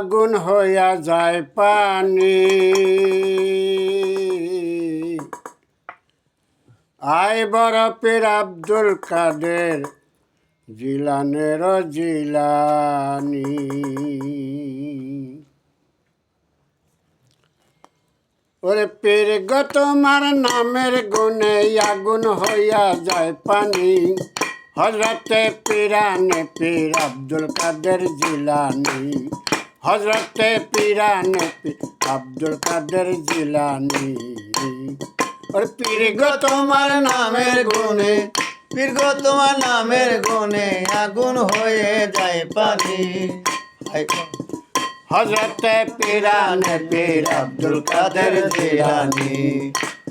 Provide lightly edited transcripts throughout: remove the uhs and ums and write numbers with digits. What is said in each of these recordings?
আগুন হইয়া যায় পানি। আয় বরফের আব্দুল কাদের জিলানের জিলানি। ওরে পীর গো তোমার নামের গুণে আগুন হইয়া যায় পানি। হযরতে পীরানে পীর আব্দুল কাদের জিলানি। হযরতে পীরানে পীর আব্দুল কাদের জিলানি। ওরে পীর গো তোমার নামের গুণে, পীর গো তোমার নামের গুণে আগুন হয়ে যায় পানি। হযরতে পীরানে পীর আব্দুল কাদের জিলানি।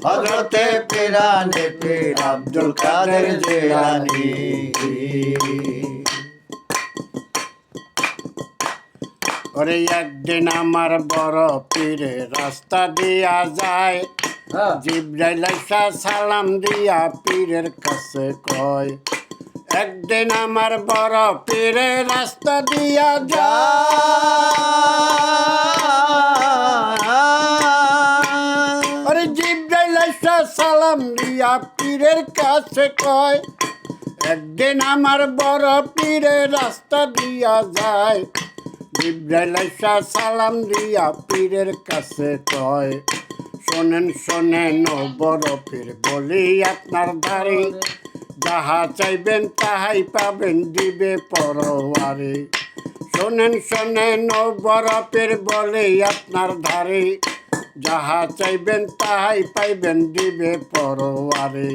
হযরতে পীরানে পীর আব্দুল কাদের জিলানি। ওরে একদিন আমার বড় পীরে রাস্তা দিয়া যায়। জিবরাইল আইসা সালাম দিয়া পীরের কাছে কয়, একদিন আমার বড় পীরে রাস্তা দিয়া যায়। ওরে জিবরাইল আইসা সালাম দিয়া পীরের কাছে কয়, একদিন আমার বড় পীরে রাস্তা দিয়া যায়। জিবরাইল আইসা সালাম দিয়া পীরের কাছে কয়, শোনেন শোনেন ও বড় পীর বলি আপনার ধারে, যাহা চাইবেন তাহাই পাবেন দিবে পরওয়ারে। শোনেন শোনেন ও বড় পীর বলি আপনার ধারে, যাহা চাইবেন তাহাই পাইবেন দিবে পরওয়ারে।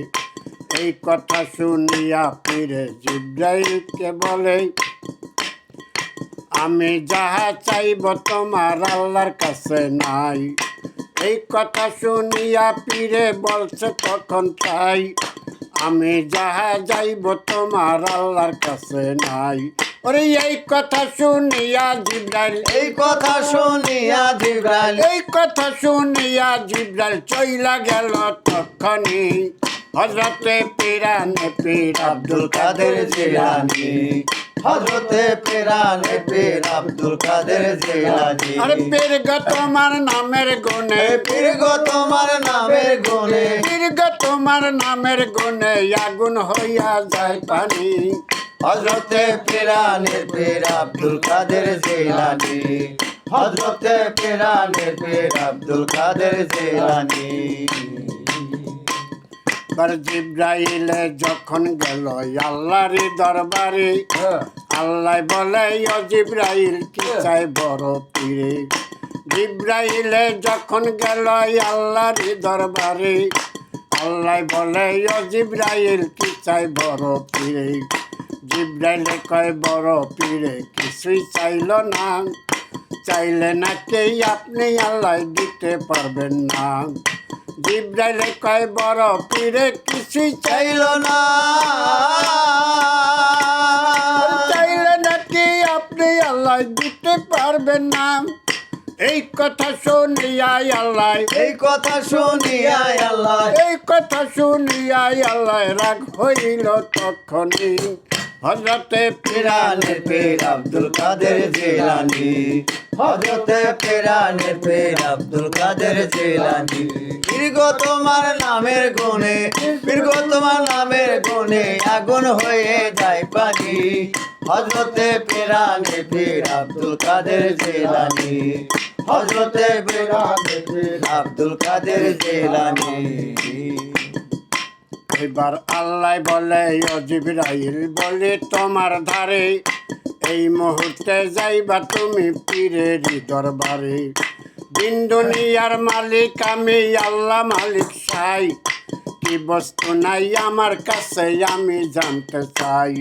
এই কথা শুনিয়া পীরে জিবরাইলকে বলে, আমি যাহা চাইব তোমার আল্লাহর কাছে নাই। এই কথা শুনিয়া পীরে বলছে তখন তাই, আমি যাহা যাইব তোমার আল্লাহর কাছে নাই। ওরে এই কথা শুনিয়া জিবরাইল, এই কথা শুনিয়া জিবরাইল, এই কথা শুনিয়া জিবরাইল চইলা গেল তখনই। হযরতে পীরানে পীর আব্দুল কাদের জিলানি। হযরতে পীরানে পীর আব্দুল কাদের জিলানি। আরে পীর গো তোমার নামের গুণে, পীর গো তোমার নামের গুণে, পীর গো তোমার নামের গুণে আগুন হইয়া যায় পানি। হযরতে পীরানে পীর আব্দুল কাদের জিলানি। হযরতে পীরানে পীর আব্দুল কাদের জিলানি। জিবরাইলে যখন গেল আল্লাহর দরবারে, আল্লাহ বলে ও জিবরাইল কি চাই বড় পীরে। জিবরাইলে যখন গেল আল্লাহর দরবারে, আল্লাহ বলে ও জিবরাইল কি চাই বড় পীরে। জিবরাইলে কয় বড় পীরে কিছুই চাইল না, চাইলে নাকি আপনি আল্লাহ দিতে পারবেন না। জিবরাইলে কয় বড় পীরে কিছুই চাইল না, চাইলে নাকি আপনি আল্লাহ দিতে পারবেন না। এই কথা শুনিয়া আল্লাহ, এই কথা শুনিয়া আল্লাহ, এই কথা শুনিয়া আল্লাহ রাগ হইল তখনই। হযরতে পীরানে পীর আব্দুল কাদের জিলানি। হযরতে পীরানে পীর আব্দুল কাদের জিলানি। পীর গো তোমার নামের গুণে, পীর গো তোমার নামের গুণে আগুন হয়ে যায় পানি। হযরতে পীরানে পীর আব্দুল কাদের জিলানি। হযরতে পীরানে পীর আব্দুল কাদের জিলানি। এবার আল্লাহ বলে ও জিবরাইল বলে তোমার ধারে, এই মুহূর্তে যাইবা তুমি পীরের দরবারে। দিন দুনিয়ার মালিক আমি আল্লাহ মালিক চাই, কি বস্তু নাই আমার কাছে আমি জানতে চাই।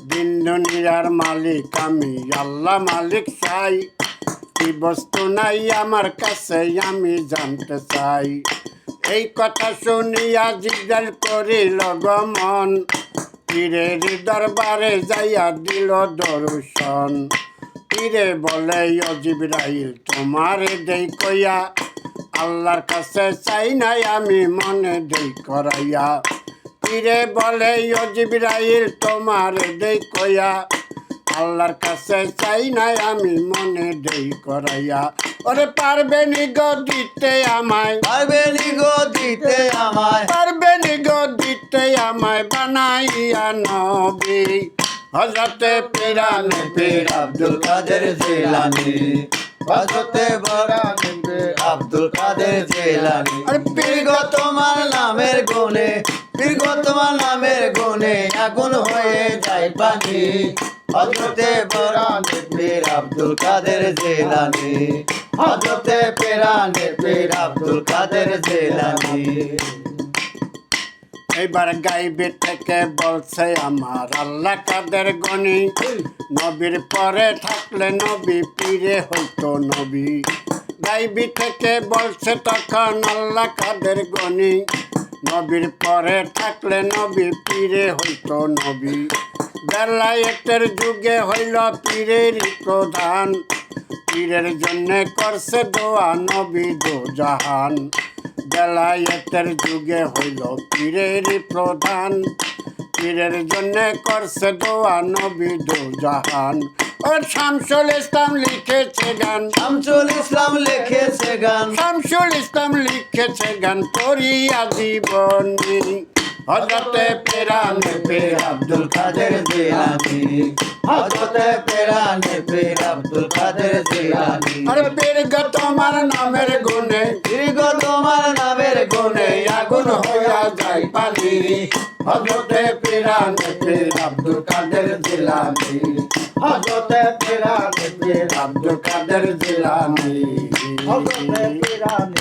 দিন দুনিয়ার মালিক আমি আল্লাহ মালিক চাই, কি বস্তু নাই আমার কাছে আমি জানতে চাই। এই কথা শুনিয়া জিজ্ঞাল করিল গমন, পীরের দরবারে যাইয়া দিল দর্শন। পীরে বলে ও জিবরাইল তোমারে দেই কইয়া, আল্লাহর কাছে চাই নাই আমি মনে দেই করাইয়া। পীরে বলে ও জিবরাইল তোমারে দেই কইয়া, আল্লাহর কাছে চাই নাই আমি মনে দেই করাইয়া ওরে পারবেনি গো দিতে আমায় পারবেনি গো দিতে আমায় পারবেনি গো দিতে আমায় বানাইয়া নবী হযরতে পিরানে পীর আব্দুল কাদের জিলানী হযরতে বরানে পীর আব্দুল কাদের জিলানী আরে পীর গো তোমার নামের গুণে পীর গো তোমার নামের গুণে আগুন হয়ে যায় পানি হযরতে বরানে পীর আব্দুল কাদের জিলানী হযরতে পিরানে পীর আব্দুল কাদের জিলানী এবার গাইবে থেকে বলছে আমার আল্লাহ কাদের গনি নবীর পরে থাকলে নবী পীরে হইতো নবী গাইবি থেকে বলছে তখন আল্লাহ কাদের গনি নবীর পরে থাকলে নবী পীরে হইতো নবী বেলায়েতের যুগে হইল পীরেরই প্রধান পীরের জন্যে করছে দোয়া নবী দো জাহান বেলায়েতের যুগে হইল পীরেরই প্রধান পীরের জন্যে করছে দোয়া নবী দো জাহান ও শামসুল ইসলাম লিখেছে গান শামসুল ইসলাম লিখেছে গান শামসুল ইসলাম লিখেছে গান করিয়া জীবনী হযরতে পিরানে পীর আব্দুল কাদের জিলানী হযরতে পিরানে পীর আব্দুল কাদের জিলানী আরে পীর গো তোমার নামের গুণে পীর গো তোমার নামের গুণে আগুন হইয়া যায় পানি হযরতে পিরানে পীর আব্দুল কাদের জিলানী হযরতে পিরানে পীর আব্দুল কাদের জিলানী হযরতে পিরানে